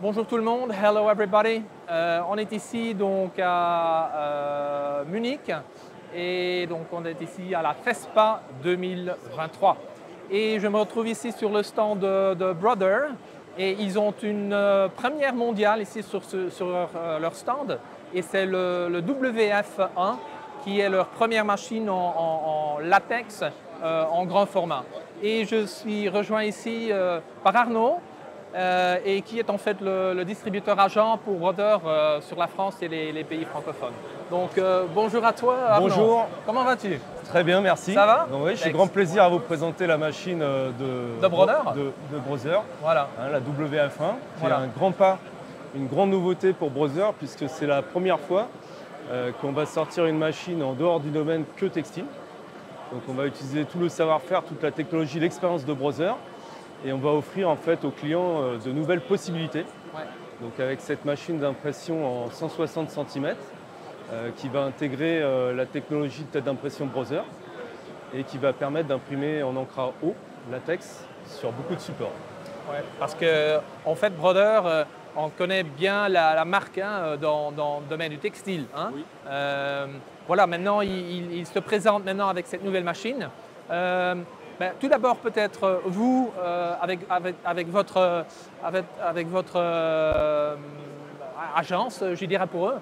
Bonjour tout le monde, hello everybody. On est ici donc à Munich et donc on est ici à la FESPA 2023. Et je me retrouve ici sur le stand de Brother et ils ont une première mondiale ici sur leur stand et c'est le WF1 qui est leur première machine en latex en grand format. Et je suis rejoint ici par Arnaud. Et qui est en fait le distributeur agent pour Brother sur la France et les pays francophones. Donc bonjour à toi Arnaud. Bonjour. Comment vas-tu? Très bien, merci. Ça va? Oui, j'ai grand plaisir à vous présenter la machine de Brother. De Brother, voilà. La WF1, qui voilà. est un grand pas, une grande nouveauté pour Brother, puisque c'est la première fois qu'on va sortir une machine en dehors du domaine que textile. Donc on va utiliser tout le savoir-faire, toute la technologie, l'expérience de Brother. Et on va offrir en fait aux clients de nouvelles possibilités. Ouais. Donc avec cette machine d'impression en 160 cm qui va intégrer la technologie de tête d'impression Brother et qui va permettre d'imprimer en encre à eau, latex, sur beaucoup de supports. Ouais, parce que en fait Brother, on connaît bien la marque hein, dans le domaine du textile. Hein. Oui. Voilà, maintenant il se présente maintenant avec cette nouvelle machine. Ben, tout d'abord, peut-être vous, avec votre agence, je dirais pour eux,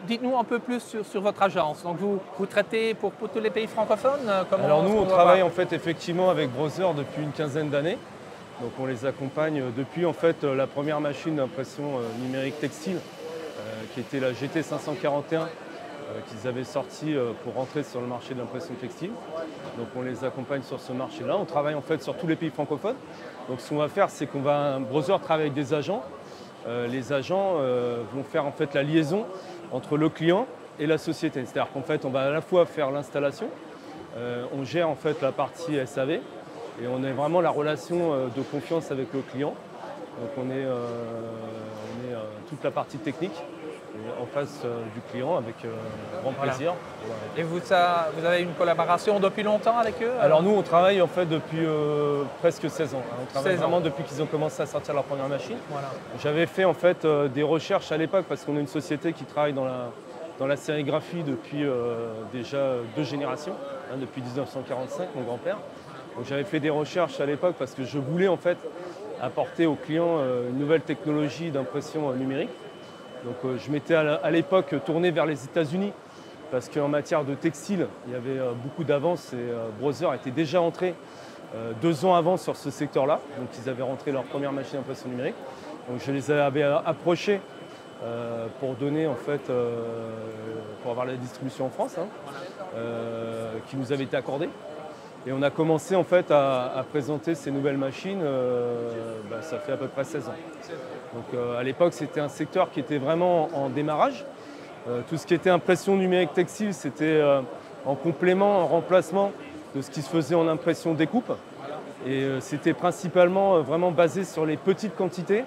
dites-nous un peu plus sur votre agence. Donc, vous traitez pour tous les pays francophones Alors nous, on travaille en fait effectivement avec Brother depuis une quinzaine d'années. Donc on les accompagne depuis en fait la première machine d'impression numérique textile, qui était la GT541. Qu'ils avaient sorti pour rentrer sur le marché de l'impression textile. Donc on les accompagne sur ce marché-là. On travaille en fait sur tous les pays francophones. Donc ce qu'on va faire, c'est qu'on va Brother travaille avec des agents. Les agents vont faire en fait la liaison entre le client et la société. C'est-à-dire qu'en fait, on va à la fois faire l'installation, on gère en fait la partie SAV et on est vraiment la relation de confiance avec le client. Donc on est toute la partie technique. En face du client avec grand plaisir. Voilà. Et vous avez une collaboration depuis longtemps avec eux? Alors nous, on travaille en fait depuis presque 16 ans. On travaille 16 ans. vraiment depuis qu'ils ont commencé à sortir leur première machine. Voilà. J'avais fait en fait des recherches à l'époque parce qu'on est une société qui travaille dans la sérigraphie depuis déjà 2 générations, hein, depuis 1945, mon grand-père. Donc j'avais fait des recherches à l'époque parce que je voulais en fait apporter aux clients une nouvelle technologie d'impression numérique. Donc je m'étais à l'époque tourné vers les États-Unis parce qu'en matière de textile, il y avait beaucoup d'avance et Brother était déjà entré 2 ans avant sur ce secteur-là. Donc ils avaient rentré leur première machine d'impression numérique. Donc je les avais approchés pour donner en fait, pour avoir la distribution en France, hein, qui nous avait été accordée. Et on a commencé en fait à présenter ces nouvelles machines, ça fait à peu près 16 ans. Donc à l'époque, c'était un secteur qui était vraiment en démarrage. Tout ce qui était impression numérique textile, c'était en complément, en remplacement de ce qui se faisait en impression découpe. Et c'était principalement vraiment basé sur les petites quantités.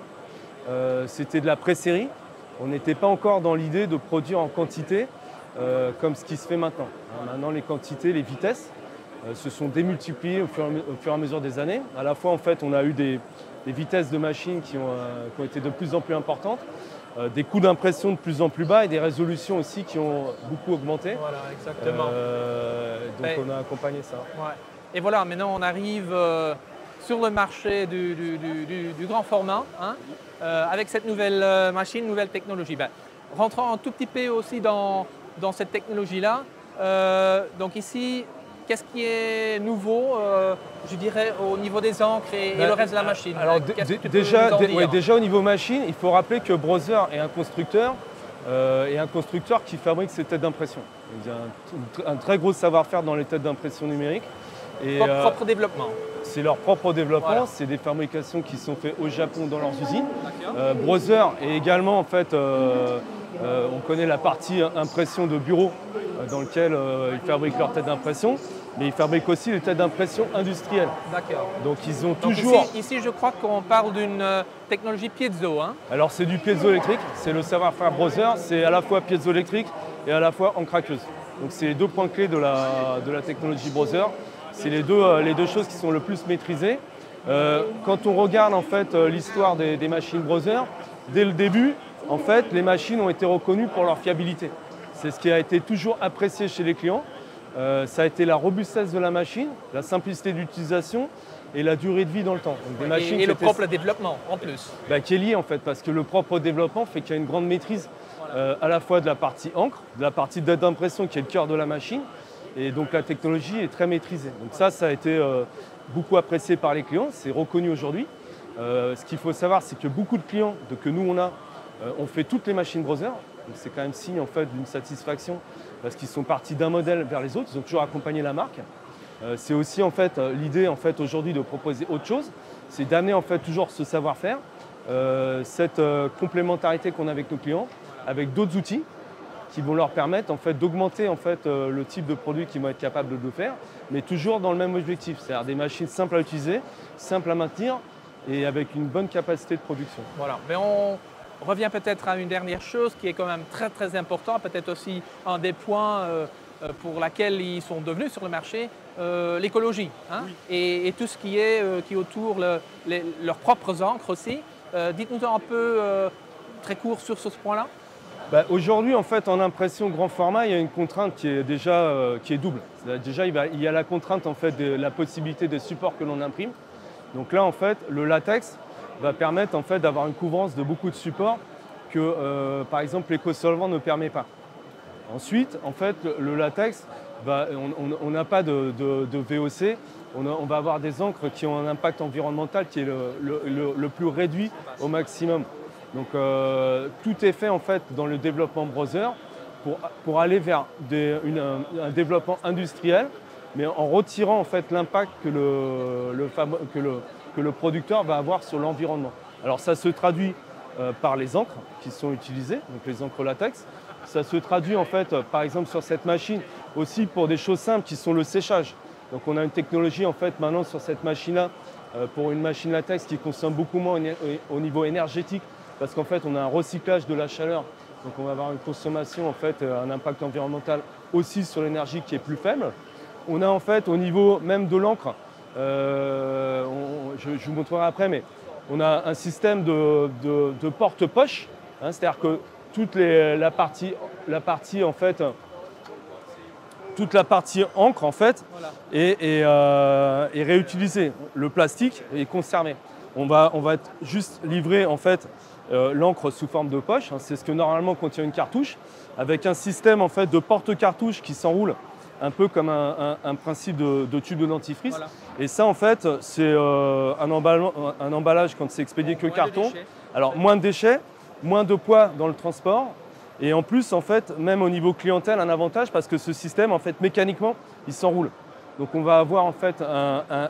C'était de la pré-série. On n'était pas encore dans l'idée de produire en quantité comme ce qui se fait maintenant. Maintenant, les quantités, les vitesses se sont démultipliées au fur et à mesure des années. À la fois, en fait, on a eu des vitesses de machines qui ont été de plus en plus importantes, des coûts d'impression de plus en plus bas et des résolutions aussi qui ont beaucoup augmenté. Voilà, exactement. Donc on a accompagné ça. Ouais. Et voilà, maintenant on arrive sur le marché du grand format, hein, avec cette nouvelle machine, nouvelle technologie. Rentrons un tout petit peu aussi dans cette technologie-là. Donc ici, qu'est-ce qui est nouveau, je dirais, au niveau des encres et le reste de la machine? Alors déjà au niveau machine, il faut rappeler que Brother est un constructeur qui fabrique ses têtes d'impression. Il y a un très gros savoir-faire dans les têtes d'impression numérique. Propre développement. C'est leur propre développement, voilà. C'est des fabrications qui sont faites au Japon dans leurs usines. Brother est également en fait, on connaît la partie impression de bureau dans lequel ils fabriquent leurs têtes d'impression. Mais ils fabriquent aussi les têtes d'impression industrielles. D'accord. Donc ils ont toujours… Ici, je crois qu'on parle d'une technologie piezo. Hein. Alors c'est du piezoélectrique, c'est le savoir-faire Brother, c'est à la fois piezoélectrique et à la fois encre aqueuse. Donc c'est les 2 points clés de la technologie Brother. C'est les deux choses qui sont le plus maîtrisées. Quand on regarde en fait l'histoire des machines Brother, dès le début, en fait, les machines ont été reconnues pour leur fiabilité. C'est ce qui a été toujours apprécié chez les clients. Ça a été la robustesse de la machine, la simplicité d'utilisation et la durée de vie dans le temps. Donc, des machines et le propre développement en plus. Qui est lié en fait, parce que le propre développement fait qu'il y a une grande maîtrise à la fois de la partie encre, de la partie date d'impression qui est le cœur de la machine, et donc la technologie est très maîtrisée. Donc ça a été beaucoup apprécié par les clients, c'est reconnu aujourd'hui. Ce qu'il faut savoir, c'est que beaucoup de clients que nous on fait toutes les machines Brother. C'est quand même signe en fait d'une satisfaction parce qu'ils sont partis d'un modèle vers les autres, ils ont toujours accompagné la marque. C'est aussi en fait l'idée en fait aujourd'hui de proposer autre chose, c'est d'amener en fait toujours ce savoir-faire, cette complémentarité qu'on a avec nos clients, avec d'autres outils qui vont leur permettre en fait d'augmenter en fait le type de produit qu'ils vont être capables de faire, mais toujours dans le même objectif, c'est-à-dire des machines simples à utiliser, simples à maintenir et avec une bonne capacité de production. Voilà, mais on revient peut-être à une dernière chose qui est quand même très très important, peut-être aussi un des points pour laquelle ils sont devenus sur le marché, l'écologie, hein, oui. Et tout ce qui est autour, leurs propres encres aussi. Dites-nous un peu très court sur ce point-là. Aujourd'hui, en fait, en impression grand format, il y a une contrainte qui est déjà qui est double. Déjà, il y a la contrainte en fait de la possibilité des supports que l'on imprime. Donc là, en fait, le latex va permettre en fait d'avoir une couvrance de beaucoup de supports que, par exemple, l'éco-solvant ne permet pas. Ensuite, en fait, le latex, on n'a pas de VOC, on va avoir des encres qui ont un impact environnemental qui est le plus réduit au maximum. Donc tout est fait en fait dans le développement Brother pour aller vers un développement industriel, mais en retirant en fait l'impact que le producteur va avoir sur l'environnement. Alors ça se traduit par les encres qui sont utilisées, donc les encres latex. Ça se traduit en fait, par exemple sur cette machine, aussi pour des choses simples qui sont le séchage. Donc on a une technologie en fait maintenant sur cette machine-là, pour une machine latex qui consomme beaucoup moins au niveau énergétique, parce qu'en fait on a un recyclage de la chaleur. Donc on va avoir une consommation, en fait, un impact environnemental aussi sur l'énergie qui est plus faible. On a en fait au niveau même de l'encre, je vous montrerai après, mais on a un système de porte-poche, hein, c'est-à-dire que la partie en fait, toute la partie encre en fait voilà. est réutilisée. Le plastique est conservé. On va juste livrer en fait l'encre sous forme de poche. Hein, c'est ce que normalement contient une cartouche, avec un système en fait de porte-cartouche qui s'enroule un peu comme un principe de tube de dentifrice. Voilà. Et ça en fait c'est un emballage quand c'est expédié que carton. Alors moins de déchets, moins de poids dans le transport. Et en plus, en fait, même au niveau clientèle, un avantage parce que ce système, en fait, mécaniquement, il s'enroule. Donc on va avoir en fait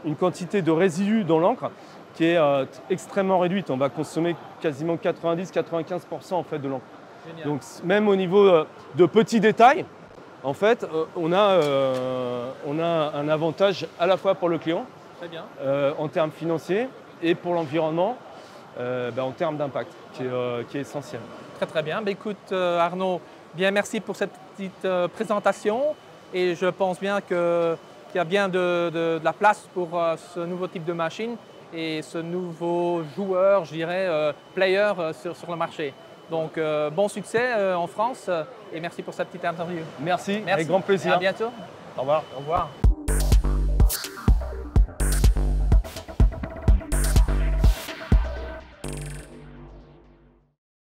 une quantité de résidus dans l'encre qui est extrêmement réduite. On va consommer quasiment 90-95% en fait de l'encre. Donc même au niveau de petits détails, en fait, on a un avantage à la fois pour le client, très bien. En termes financiers et pour l'environnement, en termes d'impact, qui est essentiel. Très très bien. Écoute Arnaud, bien merci pour cette petite présentation et je pense bien qu'il y a bien de la place pour ce nouveau type de machine et ce nouveau joueur, je dirais, player sur le marché. Donc bon succès en France et merci pour cette petite interview. Merci, avec grand plaisir. Et à bientôt. Au revoir. Au revoir.